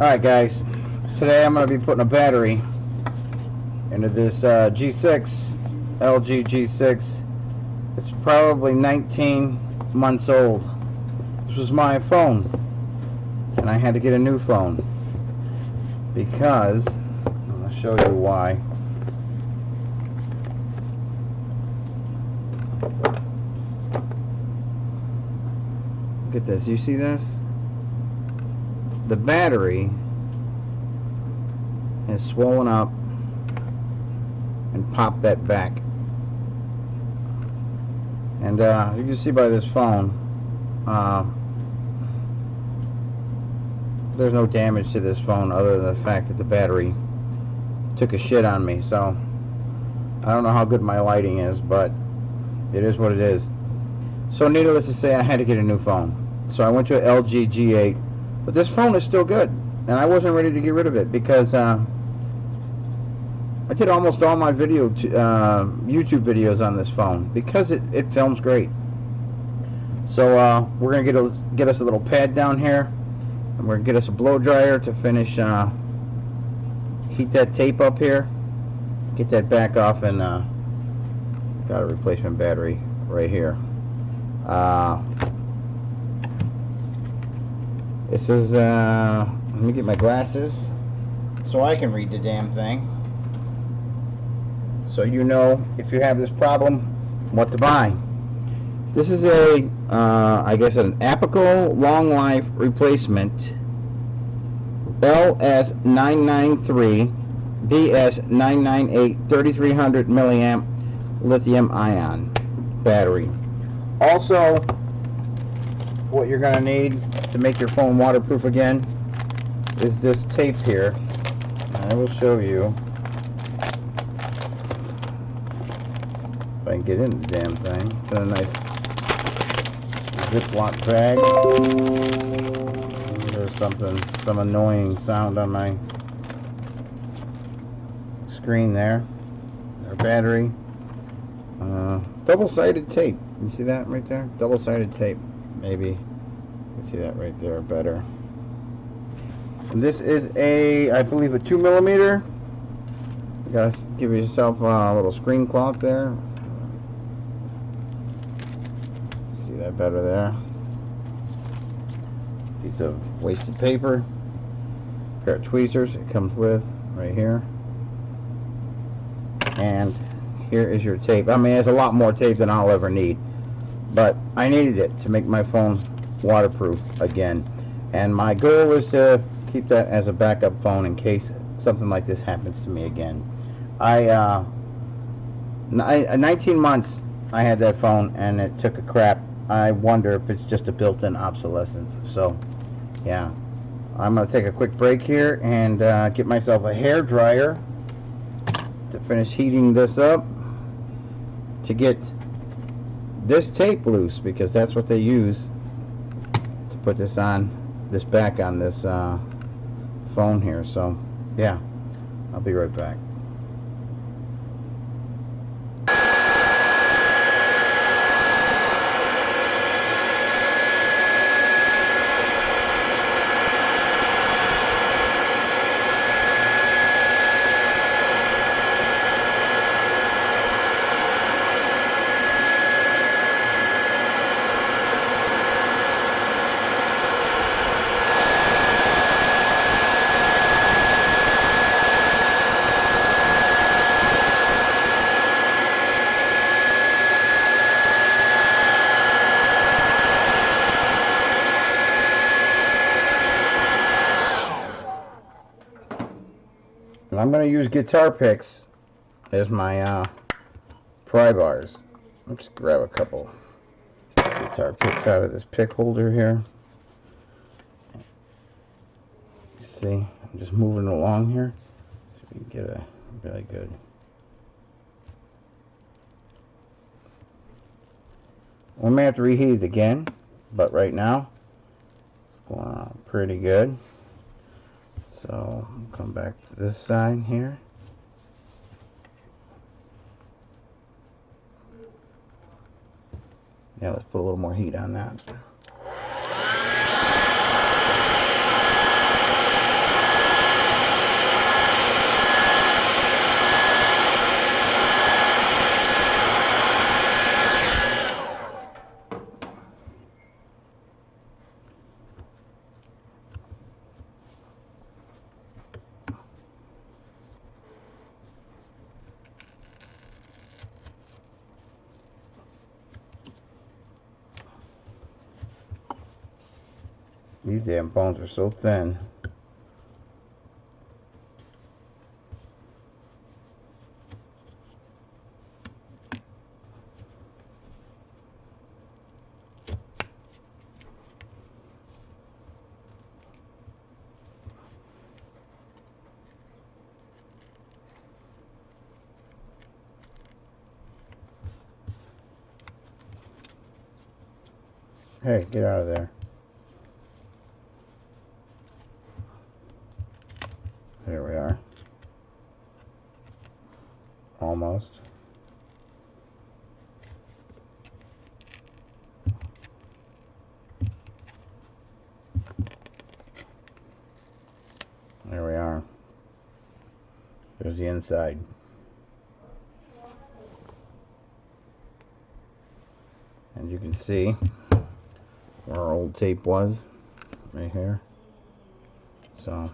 Alright guys, today I'm going to be putting a battery into this G6, LG G6. It's probably 19 months old. This was my phone, and I had to get a new phone because, I'm going to show you why. Look at this, you see this? The battery has swollen up and popped that back. And you can see by this phone, there's no damage to this phone other than the fact that the battery took a shit on me. So I don't know how good my lighting is, but it is what it is. So needless to say, I had to get a new phone. So I went to an LG G8, but this phone is still good, and I wasn't ready to get rid of it because I did almost all my YouTube videos on this phone because it films great. So we're gonna get us a little pad down here, and we're gonna get us a blow dryer to finish heat that tape up here, get that back off, and got a replacement battery right here. This is let me get my glasses so I can read the damn thing, so you know if you have this problem what to buy. This is a I guess an Apico long life replacement LS993 BS998 3300 milliamp lithium ion battery. Also, what you're going to need to make your phone waterproof again is this tape here. I will show you if I can get in the damn thing. It's in a nice Ziploc bag. There's some annoying sound on my screen there. Our battery. Double-sided tape. You see that right there? Double-sided tape. Maybe you see that right there better. And this is I believe a 2mm. You gotta give yourself a little screen cloth there. See that better there? Piece of wasted paper. Pair of tweezers it comes with right here. And here is your tape. I mean, there's a lot more tape than I'll ever need, but I needed it to make my phone waterproof again, and my goal is to keep that as a backup phone in case something like this happens to me again. 19 months I had that phone and it took a crap. I wonder if it's just a built-in obsolescence. So yeah, I'm gonna take a quick break here and get myself a hair dryer to finish heating this up to get this tape loose, because that's what they use to put this back on this phone here. So yeah, I'll be right back. And I'm going to use guitar picks as my pry bars. I'll just grab a couple guitar picks out of this pick holder here. See, I'm just moving along here so we can get a really good. We may have to reheat it again, but right now it's going on pretty good. So I'll come back to this side here. Yeah, let's put a little more heat on that. These damn phones are so thin. Hey, get out of there. There we are. Almost. There we are. There's the inside. And you can see where our old tape was, right here. So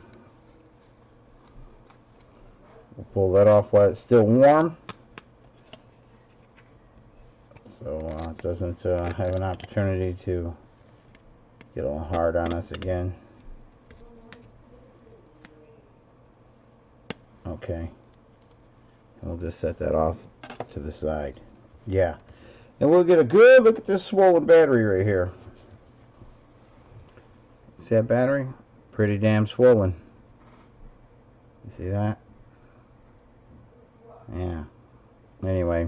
we'll pull that off while it's still warm, so it doesn't have an opportunity to get all hard on us again. Okay, and we'll just set that off to the side. Yeah, and we'll get a good look at this swollen battery right here. See that battery? Pretty damn swollen. You see that? Yeah. Anyway,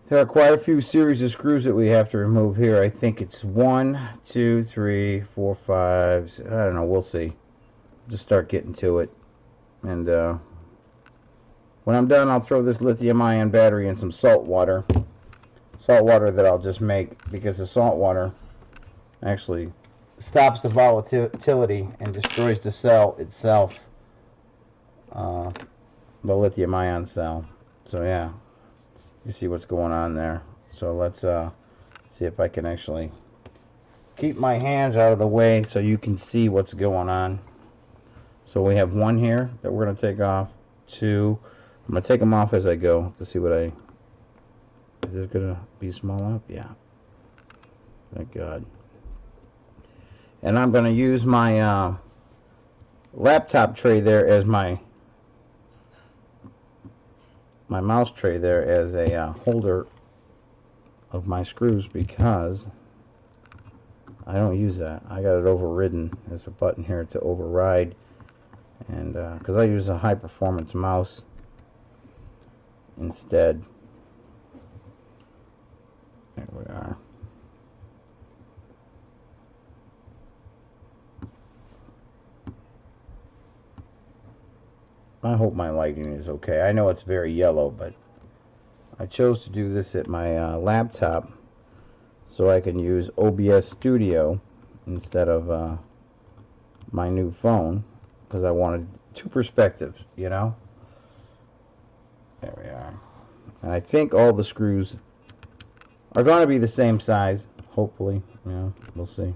there are quite a few series of screws that we have to remove here. I think it's 1, 2, 3, 4, 5. I don't know. We'll see. Just start getting to it. And when I'm done, I'll throw this lithium-ion battery in some salt water. Salt water that I'll just make, because the salt water actually stops the volatility and destroys the cell itself, the lithium-ion cell. So yeah, you see what's going on there. So let's see if I can actually keep my hands out of the way so you can see what's going on. So we have 1 here that we're going to take off. 2, I'm going to take them off as I go to see what is this going to be small enough? Yeah. Thank God. And I'm going to use my laptop tray there as my mouse tray there as a holder of my screws, because I don't use that. I got it overridden. There's a button here to override, and because I use a high performance mouse instead. There we are. I hope my lighting is okay. I know it's very yellow, but I chose to do this at my laptop so I can use OBS Studio instead of my new phone, because I wanted 2 perspectives, you know? There we are. And I think all the screws are going to be the same size, hopefully. You know, we'll see.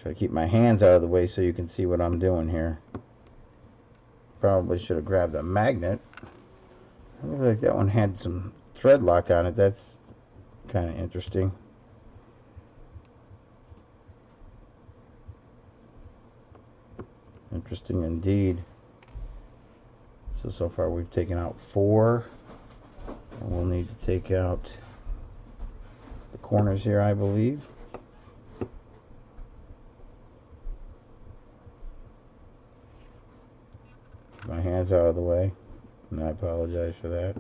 Try to keep my hands out of the way so you can see what I'm doing here. Probably should have grabbed a magnet. I look like that one had some thread lock on it. That's kind of interesting. Interesting indeed. So far we've taken out 4. And we'll need to take out the corners here, I believe. My hands out of the way, and I apologize for that.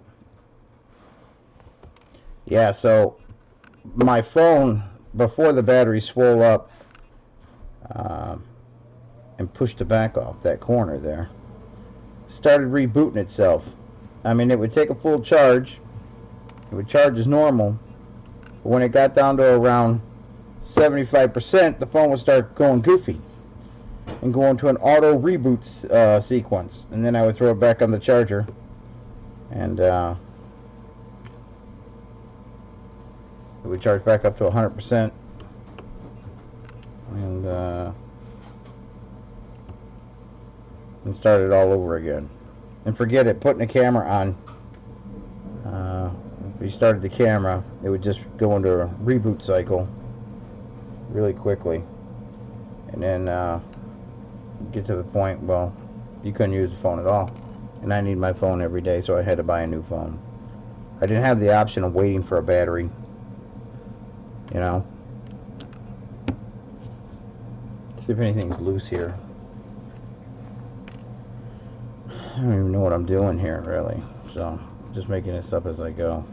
Yeah, so my phone, before the battery swole up and pushed the back off that corner there, started rebooting itself. I mean, it would take a full charge, it would charge as normal, but when it got down to around 75%, the phone would start going goofy and go into an auto reboot sequence, and then I would throw it back on the charger, and it would charge back up to 100%, and start it all over again. And forget it, putting the camera on. if you started the camera, it would just go into a reboot cycle really quickly, and then get to the point, well, you couldn't use the phone at all. And I need my phone every day, so I had to buy a new phone. I didn't have the option of waiting for a battery, you know. See if anything's loose here. I don't even know what I'm doing here, really. So, just making this up as I go.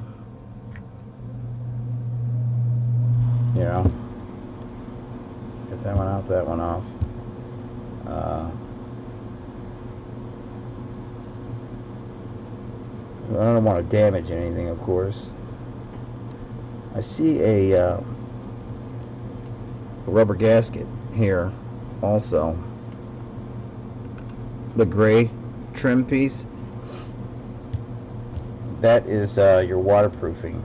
You know. Get that one out, that one off. I don't want to damage anything, of course. I see a rubber gasket here also. The gray trim piece. That is your waterproofing.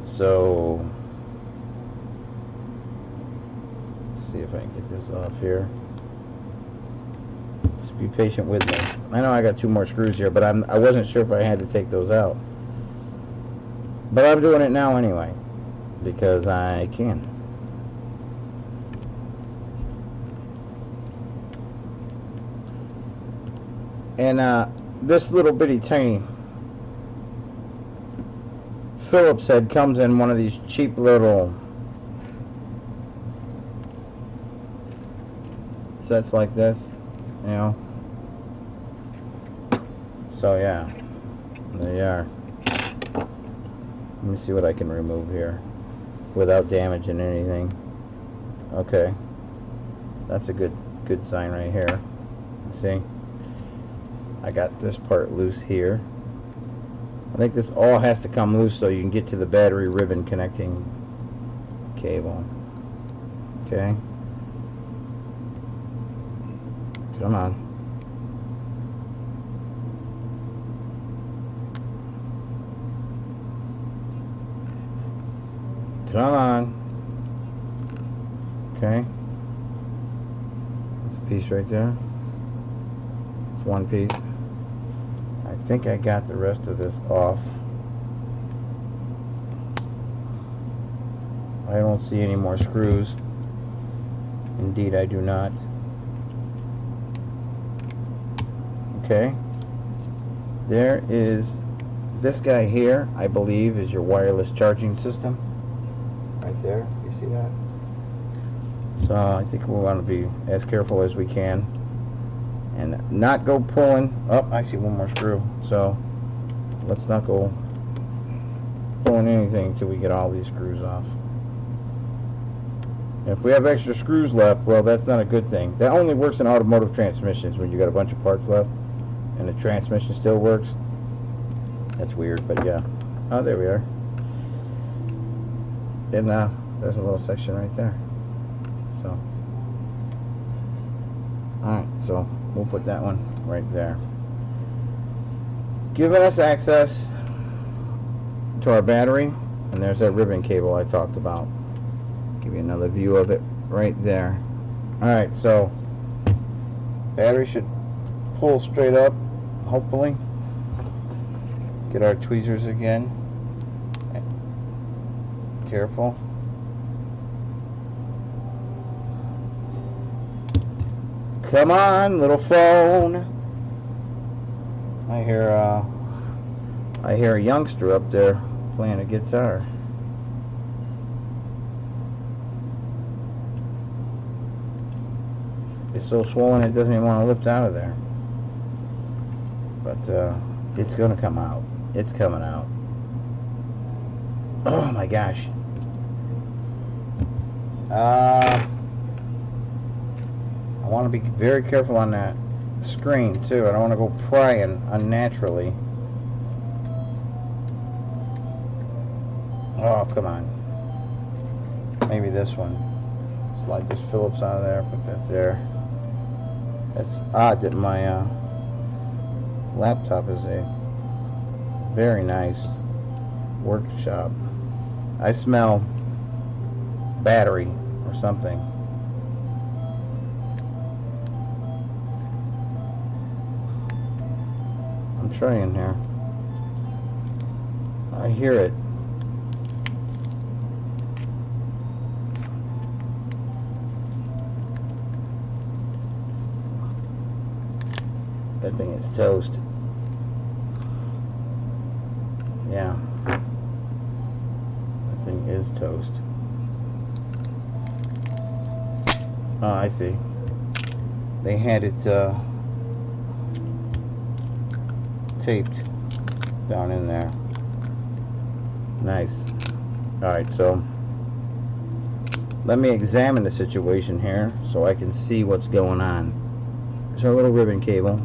So, let's see if I can get this off here. Just be patient with me. I know I got 2 more screws here, but I wasn't sure if I had to take those out. But I'm doing it now anyway, because I can. And this little bitty tiny Phillips head comes in one of these cheap little sets like this, you know. So yeah, there you are. Let me see what I can remove here without damaging anything. Okay, that's a good sign right here. See, I got this part loose here. I think this all has to come loose so you can get to the battery ribbon connecting cable. Okay. Come on. Come on. Okay. There's a piece right there. It's one piece. I think I got the rest of this off. I don't see any more screws. Indeed, I do not. Okay. There is this guy here, I believe, is your wireless charging system. Right there. You see that? So I think we want to be as careful as we can and not go pulling. Oh, I see one more screw. So let's not go pulling anything until we get all these screws off. If we have extra screws left, well, that's not a good thing. That only works in automotive transmissions when you got a bunch of parts left and the transmission still works. That's weird, but yeah. Oh, there we are. And there's a little section right there. So, alright, so we'll put that one right there. Giving us access to our battery, and there's that ribbon cable I talked about. Give you another view of it right there. Alright, so battery should pull straight up, hopefully. Get our tweezers again. Careful. Come on, little phone. I hear a youngster up there playing a guitar. It's so swollen it doesn't even want to lift out of there. But it's gonna come out. It's coming out. Oh my gosh. I want to be very careful on that screen too. I don't want to go prying unnaturally. Oh, come on. Maybe this one. Slide this Phillips out of there, put that there. It's odd that my laptop is a very nice workshop. I smell battery or something. I'm trying here. I hear it. That thing is toast. Yeah. That thing is toast. Oh, I see. They had it taped down in there. Nice. Alright, so let me examine the situation here so I can see what's going on. There's our little ribbon cable.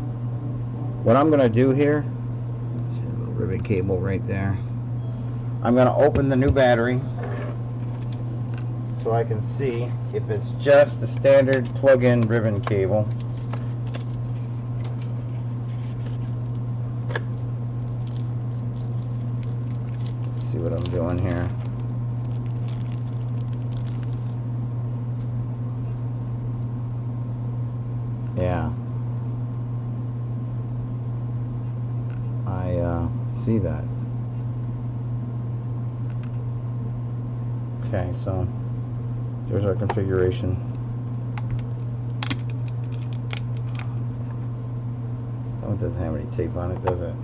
What I'm going to do here, see the little ribbon cable right there. I'm going to open the new battery so I can see if it's just a standard plug-in ribbon cable. Let's see what I'm doing here. Yeah, I see that. Okay, so there's our configuration. Oh, it doesn't have any tape on it, does it?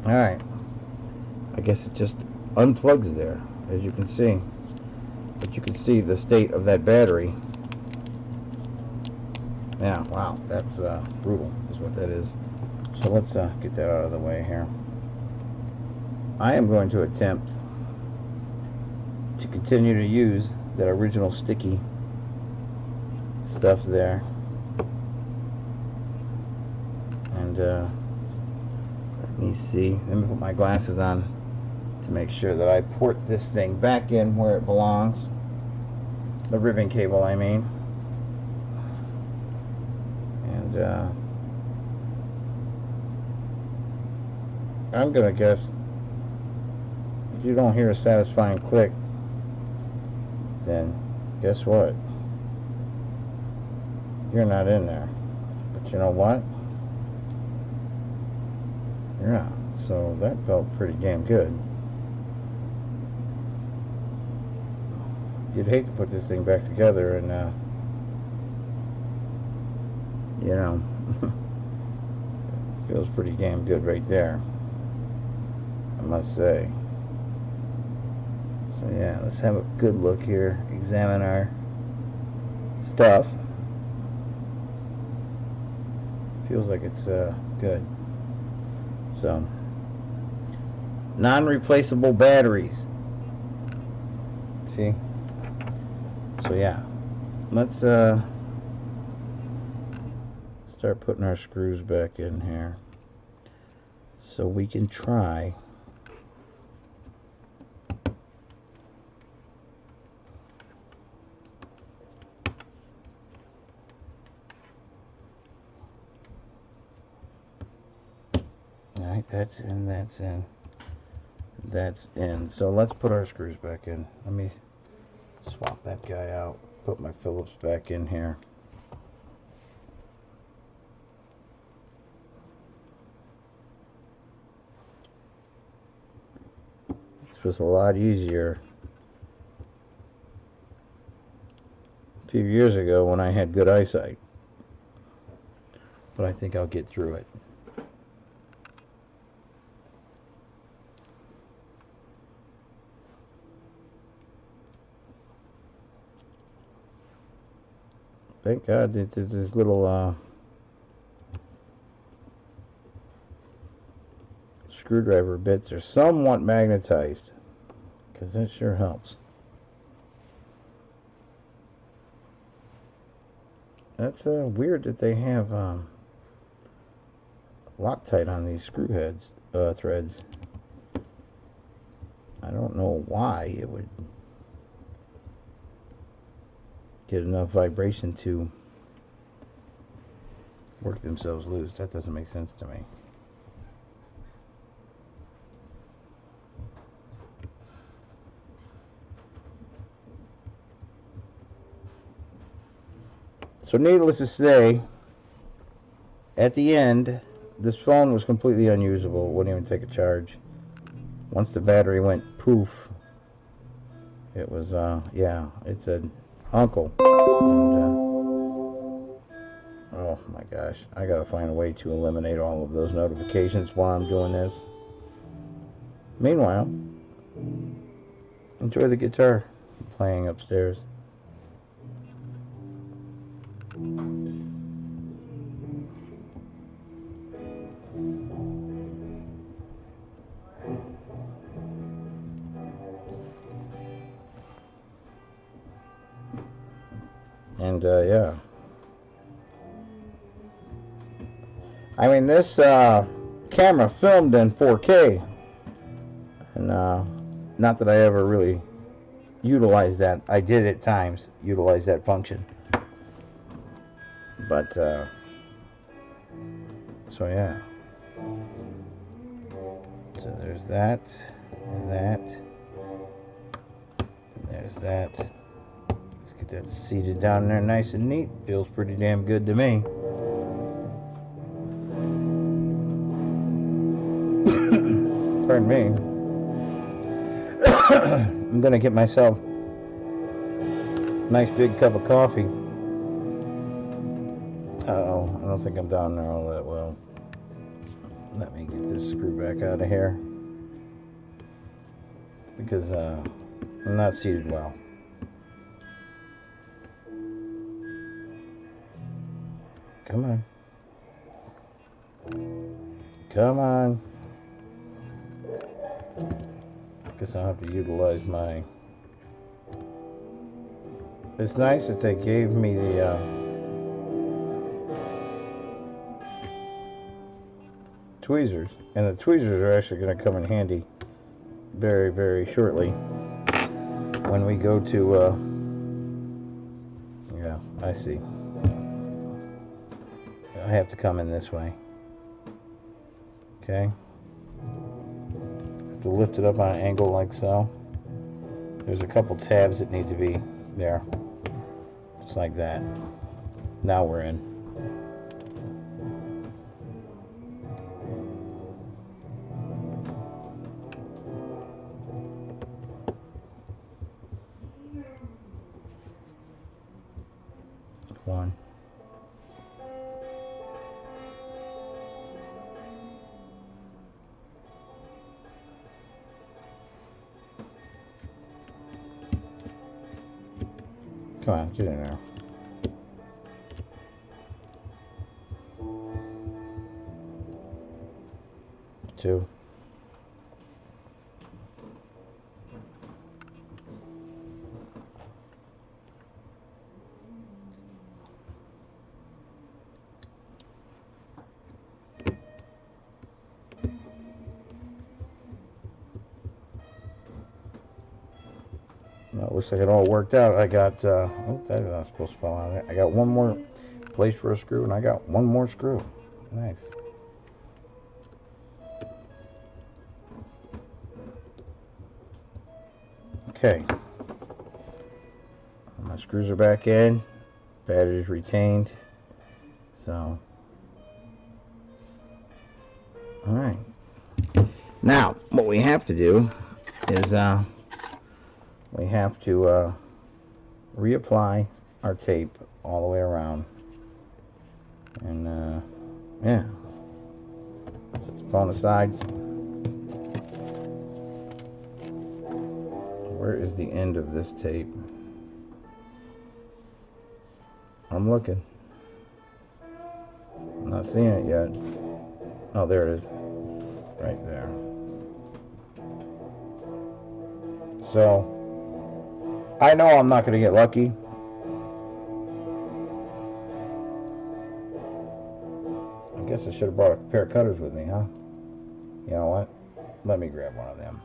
Alright, I guess it just unplugs there, as you can see. But you can see the state of that battery. Yeah, wow, that's brutal, is what that is. So let's get that out of the way here. I am going to attempt to continue to use that original sticky stuff there. And let me see. Let me put my glasses on to make sure that I port this thing back in where it belongs. The ribbon cable, I mean. And I'm gonna guess if you don't hear a satisfying click, then guess what? You're not in there. But you know what? Yeah, so that felt pretty damn good. You'd hate to put this thing back together and you know, feels pretty damn good right there, I must say. So yeah, let's have a good look here, examine our stuff. Feels like it's good. So, non-replaceable batteries. See? So yeah, let's start putting our screws back in here so we can try Alright, that's in, that's in, that's in. So let's put our screws back in. Let me swap that guy out, put my Phillips back in here. This was a lot easier a few years ago when I had good eyesight, but I think I'll get through it. Thank God that this little screwdriver bits are somewhat magnetized, because that sure helps. That's weird that they have Loctite on these screw heads, threads. I don't know why it would get enough vibration to work themselves loose. That doesn't make sense to me. So needless to say, at the end, this phone was completely unusable. It wouldn't even take a charge. Once the battery went poof, it was, yeah, it said uncle. And, oh my gosh, I gotta find a way to eliminate all of those notifications while I'm doing this. Meanwhile, enjoy the guitar playing upstairs. And yeah, I mean, this camera filmed in 4K, and not that I ever really utilized that. I did at times utilize that function, but so yeah. So there's that, and that, and there's that. Let's get that seated down there nice and neat. Feels pretty damn good to me. Pardon me. I'm gonna get myself a nice big cup of coffee. Uh-oh, I don't think I'm down there all that well. Let me get this screw back out of here, because I'm not seated well. Come on. Come on. Guess I'll have to utilize my... It's nice that they gave me the tweezers, and the tweezers are actually going to come in handy very, very shortly when we go to yeah, I see. I have to come in this way. Okay. Have to lift it up on an angle like so. There's a couple tabs that need to be there. Just like that. Now we're in. One. Come on, get in there. Two. Well, it looks like it all worked out. I got, oh, that is not supposed to fall out of there. I got one more place for a screw, and I got one more screw. Nice. Okay. My screws are back in. Battery's retained. So, alright. Now, what we have to do is, we have to reapply our tape all the way around. And, yeah. Set the phone aside. Where is the end of this tape? I'm looking. I'm not seeing it yet. Oh, there it is. Right there. So, I know I'm not going to get lucky. I guess I should have brought a pair of cutters with me, huh? You know what? Let me grab one of them.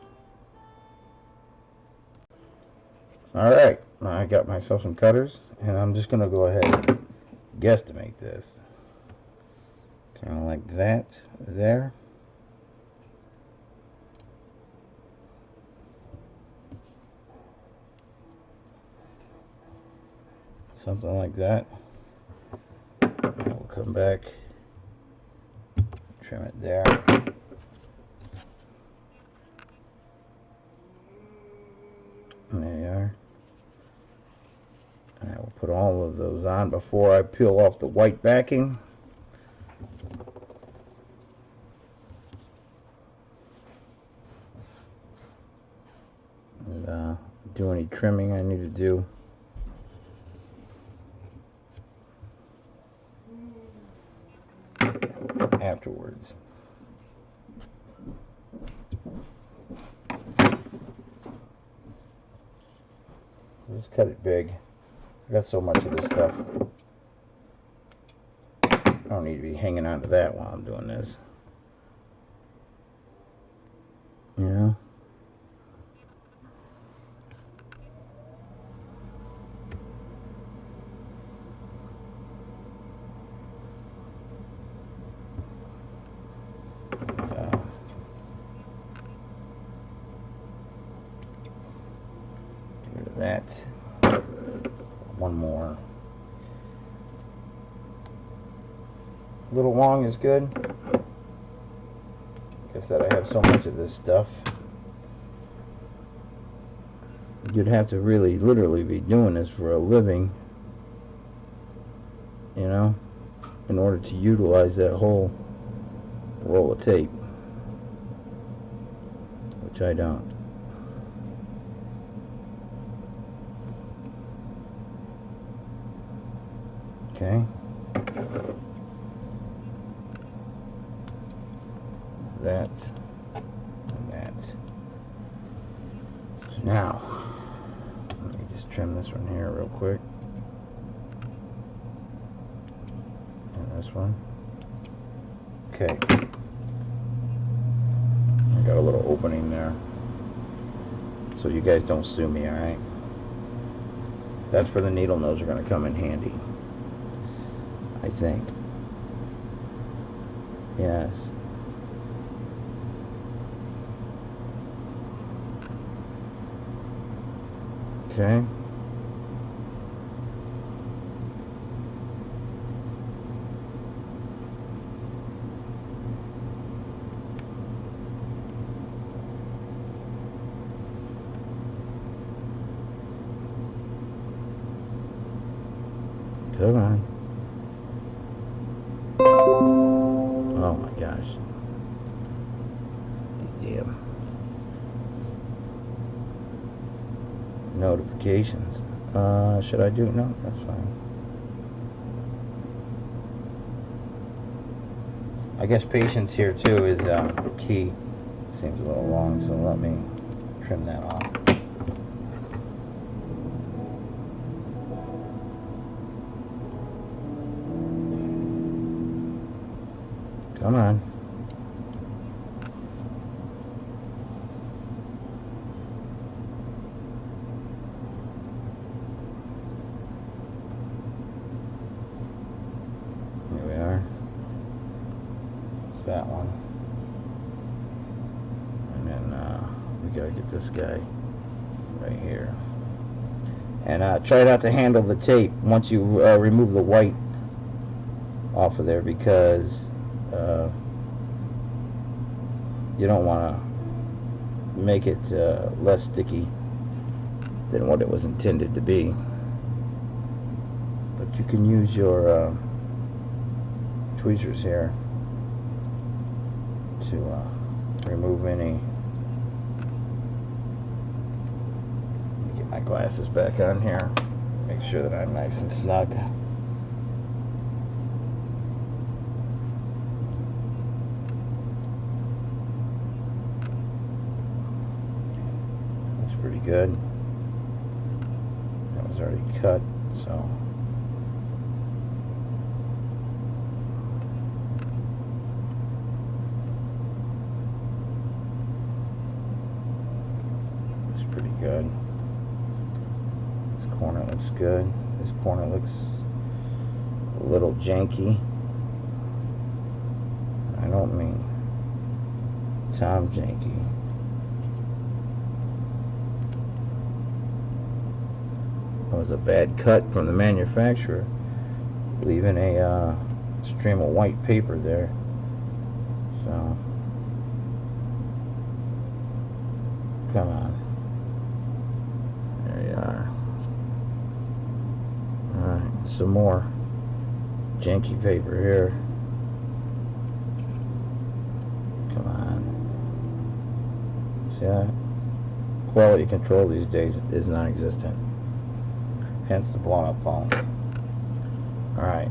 Alright, I got myself some cutters, and I'm just going to go ahead and guesstimate this. Kind of like that there. Something like that. We'll come back, Trim it there. And there you are. And I will put all of those on before I peel off the white backing. And do any trimming I need to do. Afterwards. Just cut it big. I got so much of this stuff. I don't need to be hanging on to that while I'm doing this. You know? That. One more. A little long is good. Like I said, I have so much of this stuff. You'd have to really, literally be doing this for a living, you know, in order to utilize that whole roll of tape, which I don't. Okay. That and that. Now, let me just trim this one here real quick. And this one. Okay. I got a little opening there. So you guys don't sue me, alright? That's where the needle nose are going to come in handy. I think. Yes. Okay. Come on. Oh my gosh. These damn notifications. Should I do it? No, that's fine. I guess patience here too is key. Seems a little long, so let me trim that off. Come on. Here we are. It's that one. And then we gotta get this guy right here. And try not to handle the tape once you remove the white off of there, because you don't want to make it less sticky than what it was intended to be. But you can use your tweezers here to remove any. Let me get my glasses back on here. Make sure that I'm nice and snug. Pretty good. That was already cut, so it's pretty good. This corner looks good. This corner looks a little janky. I don't mean Tom janky. It was a bad cut from the manufacturer, leaving a stream of white paper there. Come on. There you are. Alright, some more janky paper here. Come on. See that? Quality control these days is non-existent. Hence the blown up phone. Alright.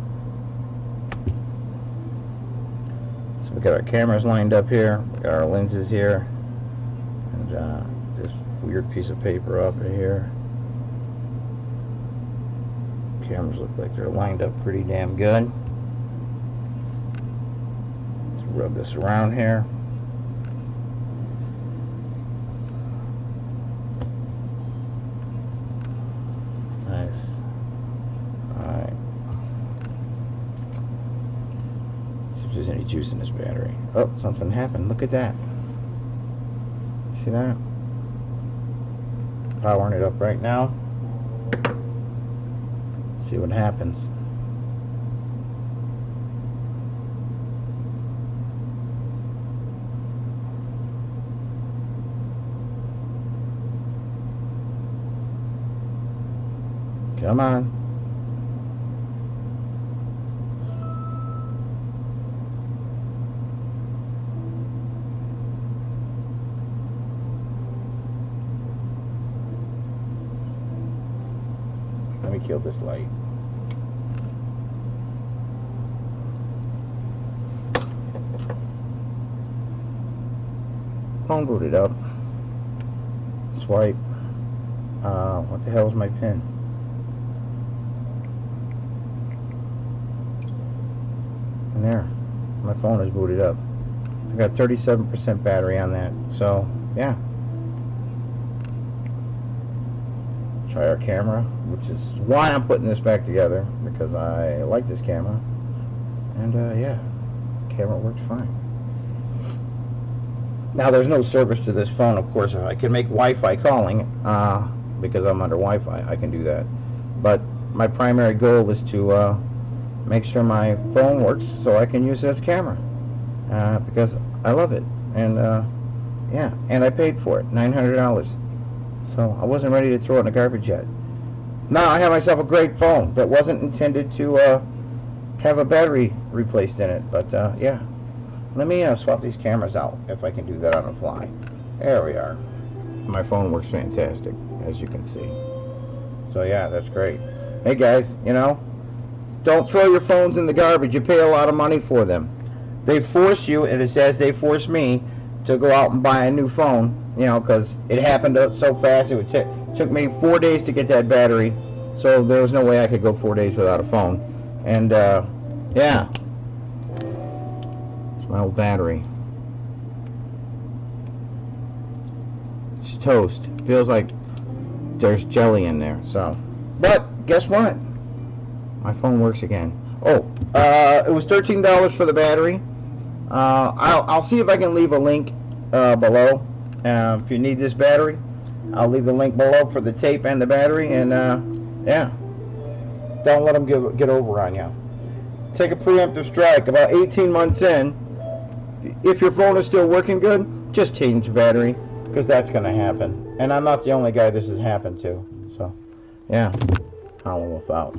So we got our cameras lined up here. We got our lenses here. And this weird piece of paper up in here. Cameras look like they're lined up pretty damn good. Let's rub this around here. Nice. Alright. See if there's any juice in this battery. Oh, something happened. Look at that. See that? Powering it up right now. See what happens. Come on. Let me kill this light. Phone booted up. Swipe. What the hell is my pin? And there. My phone is booted up. I got 37% battery on that. So, yeah. Try our camera, which is why I'm putting this back together, because I like this camera. And yeah, camera works fine. Now there's no service to this phone, of course. I can make Wi-Fi calling because I'm under Wi-Fi. I can do that, but my primary goal is to make sure my phone works so I can use it as a camera because I love it. And yeah, and I paid for it, $900. So I wasn't ready to throw it in the garbage yet. Now I have myself a great phone that wasn't intended to have a battery replaced in it. But yeah, let me swap these cameras out if I can do that on the fly. There we are. My phone works fantastic, as you can see. So yeah, that's great. Hey guys, you know, don't throw your phones in the garbage. You pay a lot of money for them. They force you, and it's as they force me, to go out and buy a new phone. You know, because it happened so fast. It took me 4 days to get that battery, so there was no way I could go 4 days without a phone. And yeah, it's my old battery. It's toast. Feels like there's jelly in there. So, but guess what? My phone works again. Oh, it was $13 for the battery. I'll see if I can leave a link below. If you need this battery, I'll leave the link below for the tape and the battery. And yeah, don't let them get over on you. Take a preemptive strike. About 18 months in, if your phone is still working good, just change the battery, because that's going to happen. And I'm not the only guy this has happened to. So yeah, Howlin' Wolf out.